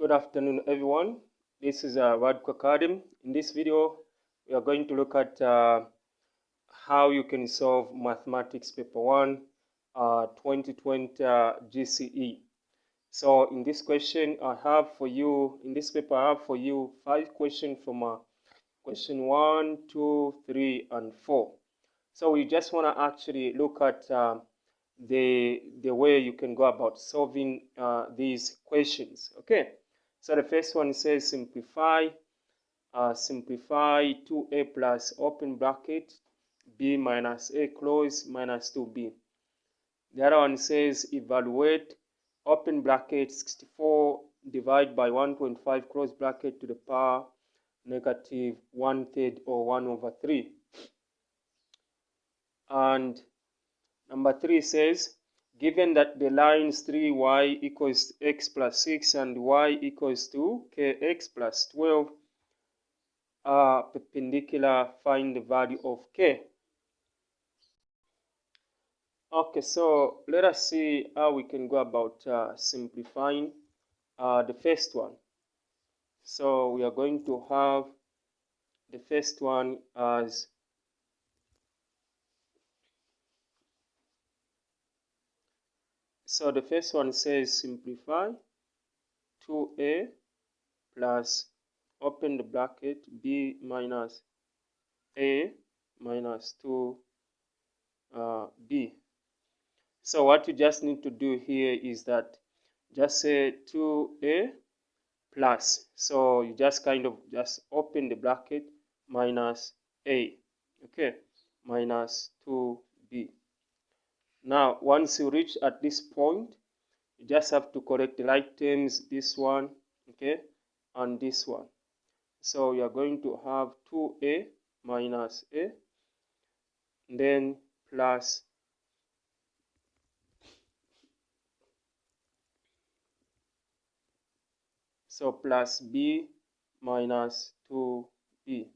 Good afternoon, everyone. This is Radko Academy. In this video, we are going to look at how you can solve Mathematics Paper 1, 2020 GCE. So in this question, I have for you, in this paper, I have for you 5 questions from question 1, 2, 3, and 4. So we just want to actually look at the way you can go about solving these questions. Okay. So the first one says simplify 2a plus open bracket b minus a close minus 2b. The other one says evaluate open bracket 64 divided by 1.5 close bracket to the power negative 1/3 or 1/3. And number 3 says given that the lines 3y equals x plus 6 and y equals to kx plus 12 are perpendicular, find the value of k. Okay, so let us see how we can go about simplifying the first one. So we are going to have the first one as the first one says simplify 2a plus open the bracket b minus a minus 2b. So what you just need to do here is that just say 2a plus. So you just kind of just open the bracket minus a, okay, minus 2b. Now once you reach at this point, you just have to correct the right terms, this one, okay, and this one. So you are going to have 2a minus a, then plus plus b minus 2b.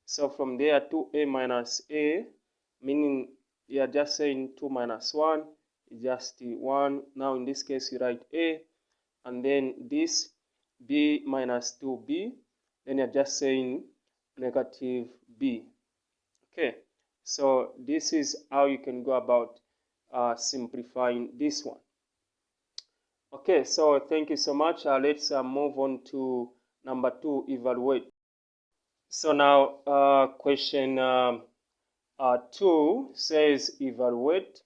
So from there 2a minus a, meaning you are just saying 2 minus 1 is just 1. Now in this case you write a, and then this b minus 2b, then you're just saying negative b. Okay, so this is how you can go about simplifying this one. Okay, so thank you so much. Let's move on to number 2, evaluate. So now question 2 says evaluate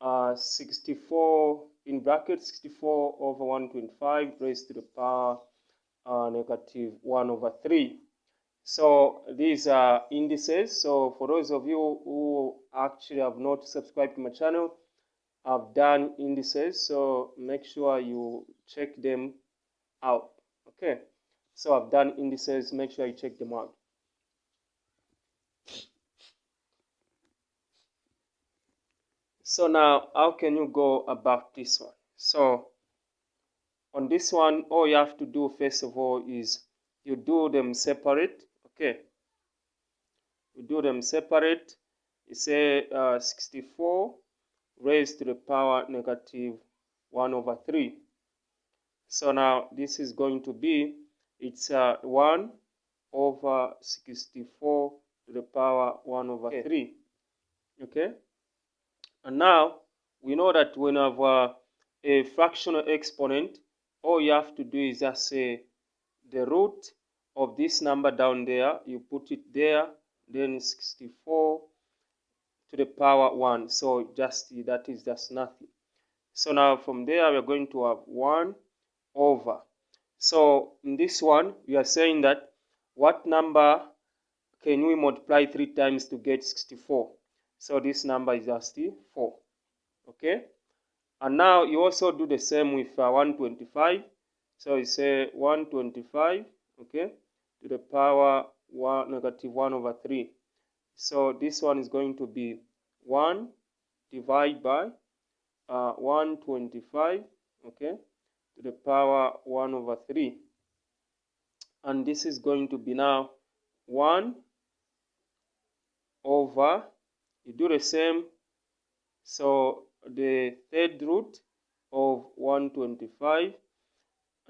64 in bracket 64 over 125 raised to the power negative 1/3. So these are indices. So for those of you who actually have not subscribed to my channel, I've done indices, so make sure you check them out. Okay, so I've done indices, make sure you check them out. So now how can you go about this one? So on this one, all you have to do first of all is you do them separate. Okay, you do them separate. You say 64 raised to the power negative 1/3. So now this is going to be, it's 1 over 64 to the power 1/3. Okay, and now we know that when you have a fractional exponent, all you have to do is just say the root of this number down there, you put it there, then 64 to the power 1. So just that is just nothing. So now from there we are going to have 1 over. So in this one we are saying that what number can we multiply 3 times to get 64? So this number is just 4. Okay, and now you also do the same with 125. So you say 125, okay, to the power negative 1/3. So this one is going to be 1 divided by 125, okay, to the power 1/3. And this is going to be now 1 over, you do the same, so the third root of 125,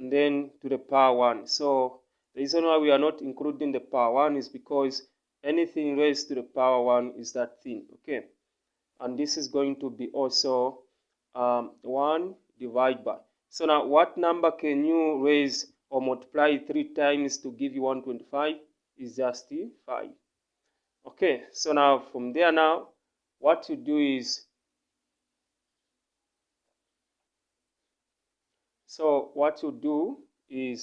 and then to the power 1. So the reason why we are not including the power 1 is because anything raised to the power 1 is that thing. Okay, and this is going to be also 1 divided by. So now what number can you raise or multiply 3 times to give you 125? Is just 5. Okay, so now from there, now what you do is,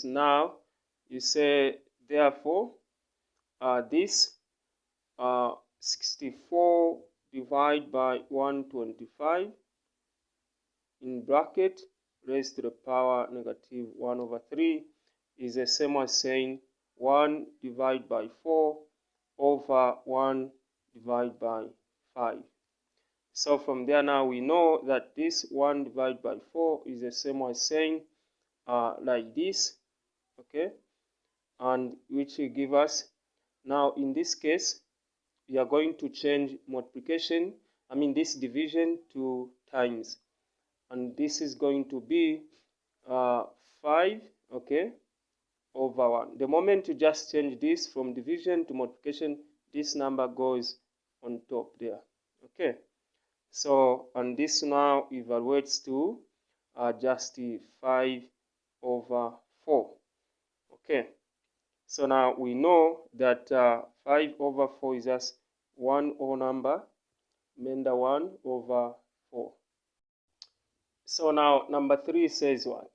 now you say therefore this 64 divided by 125 in bracket raised to the power negative 1 over 3 is the same as saying 1 divided by 4 over 1 divided by 5. So from there now we know that this 1 divided by 4 is the same as saying like this, okay, and which will give us, now in this case we are going to change multiplication, this division to times, and this is going to be 5, okay, over 1. The moment you just change this from division to multiplication, this number goes on top there. Okay, so and this now evaluates to just 5 over 4. Okay, so now we know that 5 over 4 is just one whole number, remainder 1 over 4. So now number 3 says what?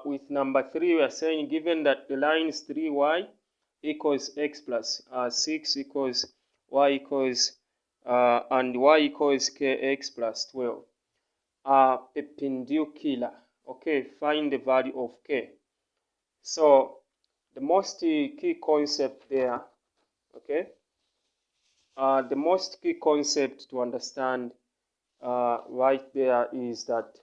With number 3 we are saying, given that the line is 3y equals x plus 6 equals y equals and y equals kx plus 12 are perpendicular. Okay, find the value of k. So the most key concept there, okay, the most key concept to understand right there is that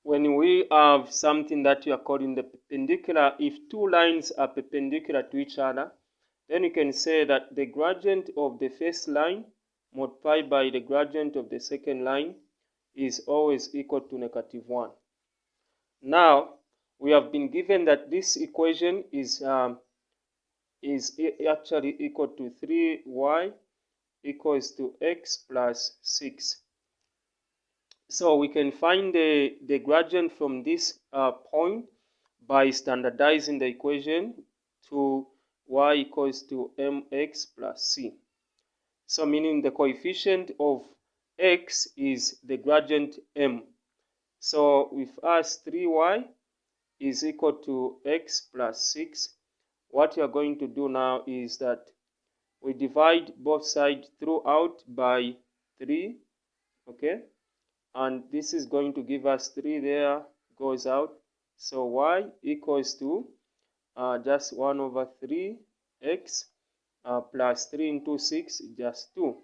when we have something that you are calling the perpendicular, if two lines are perpendicular to each other, then you can say that the gradient of the first line multiplied by the gradient of the second line is always equal to negative 1. Now, we have been given that this equation is actually equal to 3y equals to x plus 6. So we can find the gradient from this point by standardizing the equation to y equals to mx plus c. So meaning the coefficient of x is the gradient m. So with us 3y is equal to x plus 6, what we are going to do now is that we divide both sides throughout by 3, okay, and this is going to give us 3 there, goes out, so y equals to just 1 over 3x plus 3 into 6, just 2.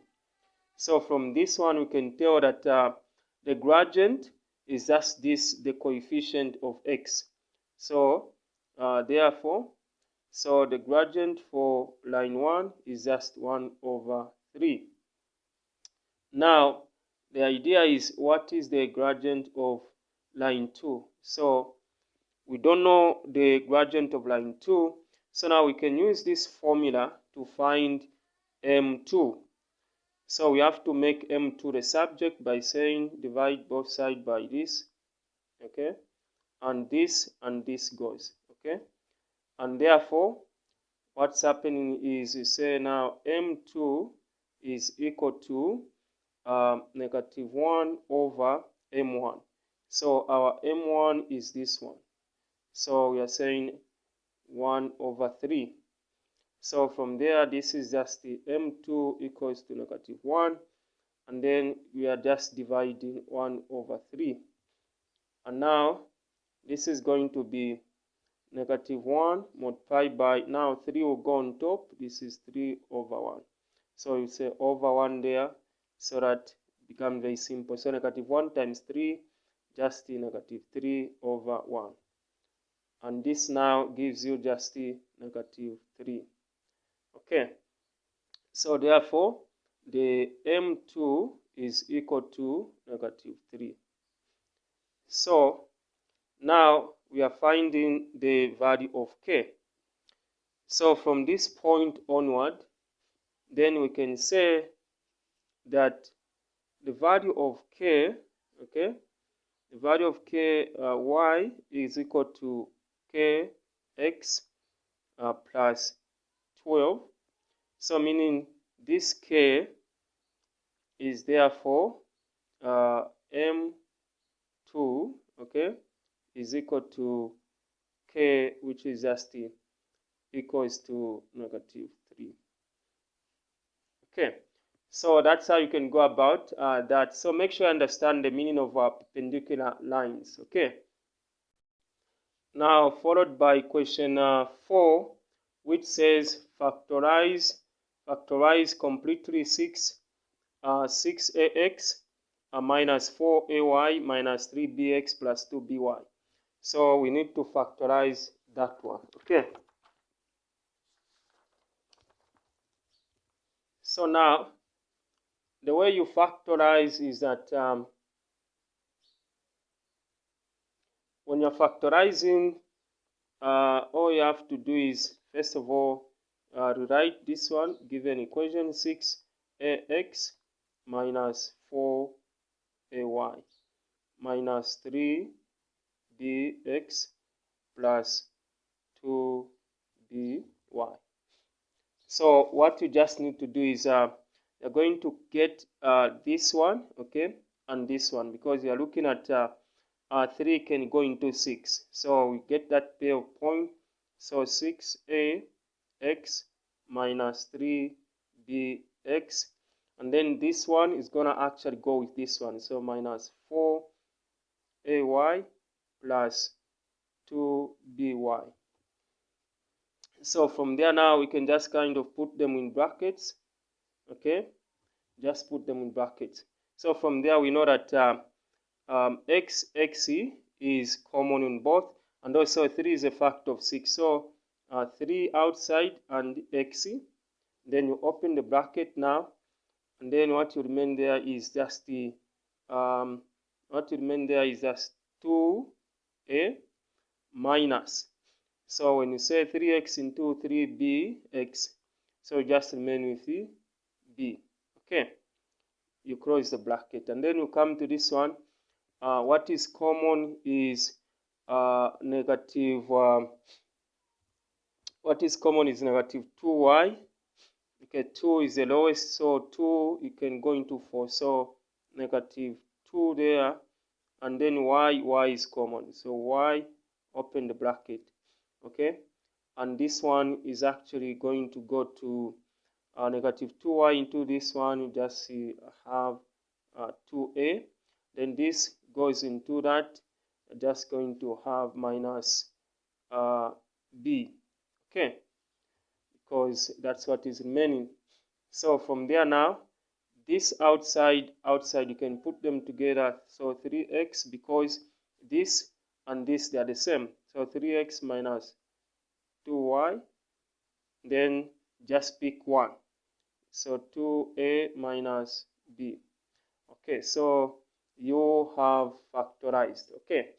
So from this one we can tell that the gradient is just this, the coefficient of x. So therefore, so the gradient for line 1 is just 1 over 3. Now, the idea is, what is the gradient of line 2? So we don't know the gradient of line 2. So now we can use this formula to find m2. So we have to make m2 the subject by saying divide both sides by this, okay, and this goes, okay, and therefore what's happening is you say now m2 is equal to negative 1 over m1. So our m1 is this one, so we are saying 1 over 3. So from there, this is just the m2 equals to negative 1, and then we are just dividing 1 over 3. And now this is going to be negative 1 multiplied by, now 3 will go on top, this is 3 over 1. So you say over 1 there, so that it becomes very simple. So negative 1 times 3, just the negative 3 over 1. And this now gives you just the negative 3. Okay, So therefore, the M2 is equal to negative 3. So now we are finding the value of k. So from this point onward, then we can say that the value of k, okay, the value of k y is equal to kx plus 12. So meaning this k is therefore m2, okay, is equal to k, which is just equals to negative 3. Okay, so that's how you can go about that. So make sure you understand the meaning of perpendicular lines. Okay, now followed by question 4, which says factorize completely 6ax minus 4ay minus 3bx plus 2by. So we need to factorize that one. Okay, so now the way you factorize is that when you're factorizing, all you have to do is, first of all, rewrite this one, given equation 6ax minus 4ay minus 3bx plus 2by. So what you just need to do is you're going to get this one, okay, and this one, because you're looking at 3 can go into 6. So we get that pair of points. So 6ax minus 3bx. And then this one is going to actually go with this one. So minus 4ay plus 2by. So from there now we can just kind of put them in brackets. Okay, just put them in brackets. So from there we know that xc is common in both, and also 3 is a factor of 6. So 3 outside and xc. Then you open the bracket now, and then what you remain there is just the 2a minus. So when you say 3x into 3bx, so you just remain with the b. Okay, you close the bracket, and then you come to this one. What is common is negative. What is common is negative 2y. Okay, 2 is the lowest, so 2 you can go into 4. So negative 2 there, and then y is common. So y, open the bracket. Okay, and this one is actually going to go to negative 2y into this one. You just see have 2a. Then this goes into that, just going to have minus b. Okay, because that's what is remaining. So from there now, this outside you can put them together. So 3x, because this and this, they are the same. So 3x minus 2y, then just pick one. So 2a minus b. Okay, so you have factorized. Okay,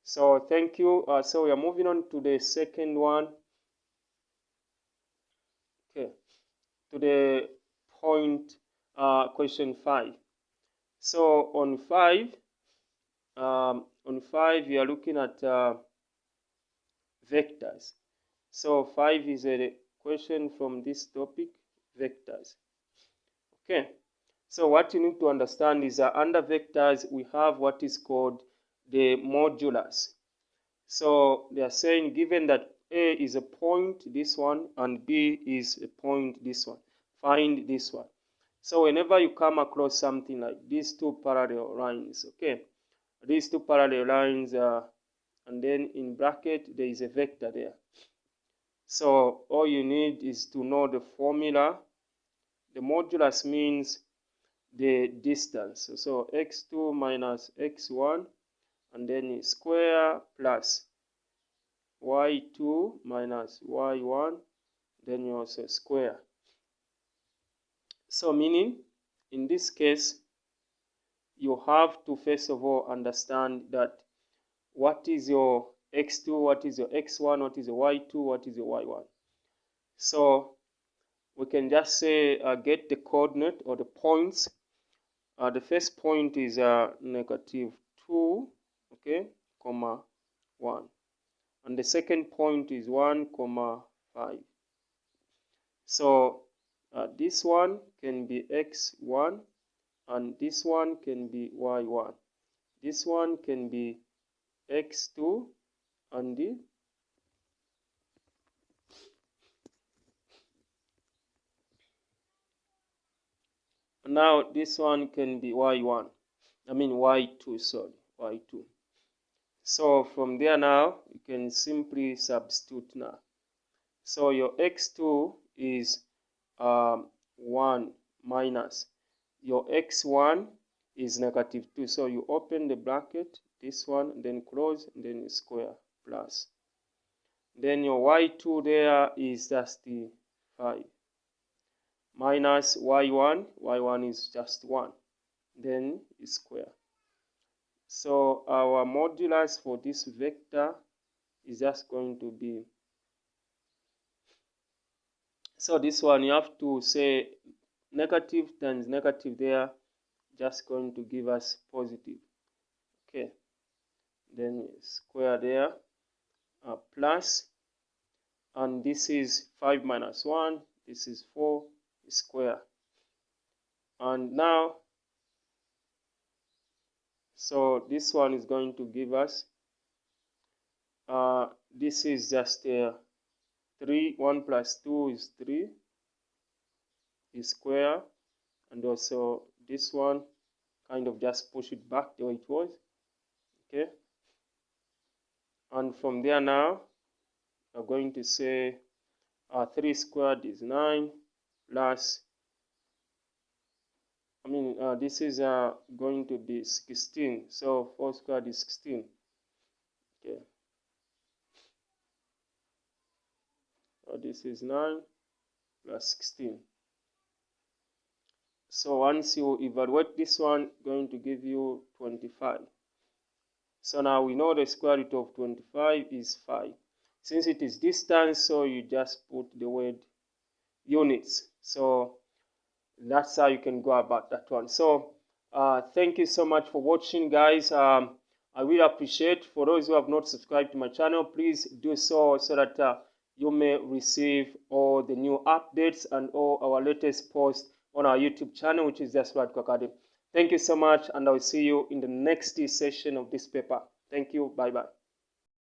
so thank you. So we are moving on to the second one. Okay, to the point question 5. So on 5, we are looking at vectors. So 5 is a question from this topic, vectors. Okay, so what you need to understand is that under vectors we have what is called the modulus. So they are saying, given that A is a point, this one, and B is a point, this one, find this one. So whenever you come across something like these two parallel lines, okay, these two parallel lines, and then in bracket there is a vector there. So all you need is to know the formula. The modulus means the distance. So x2 minus x1, and then square plus y2 minus y1, then you also square. So meaning, in this case, you have to first of all understand that what is your x2, what is your x1, what is your y2, what is your y1. So we can just say get the coordinate or the points. The first point is negative 2, okay, comma 1. And the second point is 1, comma 5. So this one can be x1 and this one can be y1. This one can be x2 and now this one can be y1. I mean y2, sorry, y2. So from there now, you can simply substitute now. So your x2 is 1 minus your x1 is negative 2. So you open the bracket, this one, then close, then square, plus. Then your y2 there is just the 5. Minus y1, y1 is just 1. Then square. So our modulus for this vector is just going to be, so this one you have to say negative times negative there, just going to give us positive. Okay, then square there, plus, and this is 5 minus 1, this is 4 square. And now, so this one is going to give us, this is just 3, 1 plus 2 is 3 is square, and also this one kind of just push it back the way it was. Okay, and from there now we're going to say 3 squared is 9 plus, this is going to be 16, so 4 squared is 16. Okay, so this is 9 plus 16. So once you evaluate this one, going to give you 25. So now we know the square root of 25 is 5. Since it is distance, so you just put the word units. So that's how you can go about that one. So thank you so much for watching, guys. I really appreciate. For those who have not subscribed to my channel, please do so that you may receive all the new updates and all our latest posts on our YouTube channel, which is Just Radical Academy. Thank you so much, and I will see you in the next session of this paper. Thank you. Bye-bye.